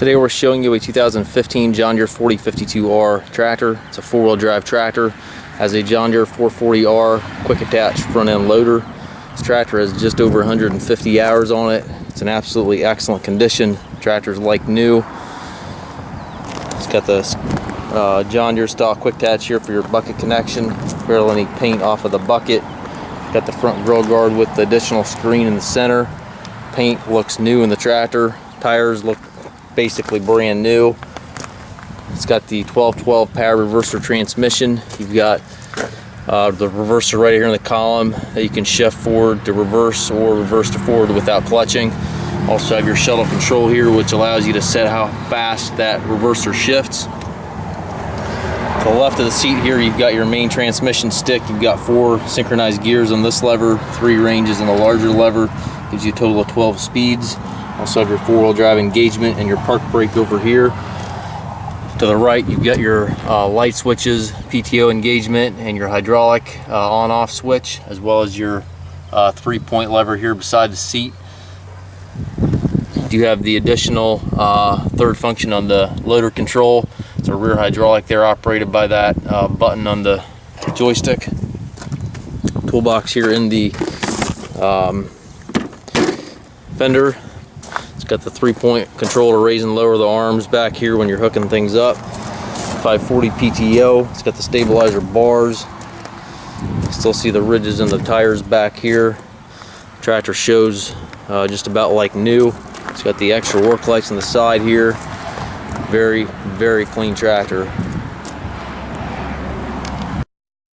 Today we're showing you a 2015 John Deere 4052R tractor. It's a four-wheel drive tractor. Has a John Deere 440R quick attach front end loader. This tractor has just over 150 hours on it. It's in absolutely excellent condition. Tractor's like new. It's got the John Deere style quick attach here for your bucket connection. Barely any paint off of the bucket. Got the front grill guard with the additional screen in the center. Paint looks new in the tractor. Tires look basically brand new. It's got the 1212 power reverser transmission. You've got the reverser right here in the column that you can shift forward to reverse or reverse to forward without clutching. Also have your shuttle control here, which allows you to set how fast that reverser shifts. To the left of the seat here, you've got your main transmission stick. You've got 4 synchronized gears on this lever, 3 ranges on the larger lever. Gives you a total of 12 speeds. Also have your 4-wheel drive engagement and your park brake over here. To the right, you've got your light switches, PTO engagement, and your hydraulic on-off switch, as well as your 3-point lever here beside the seat. You do have the additional third function on the loader control. It's a rear hydraulic there, operated by that button on the joystick. Toolbox here in the fender. It's got the 3-point control to raise and lower the arms back here when you're hooking things up. 540 PTO. It's got the stabilizer bars. You still see the ridges in the tires back here. Tractor shows just about like new. It's got the extra work lights on the side here. Very, very clean tractor.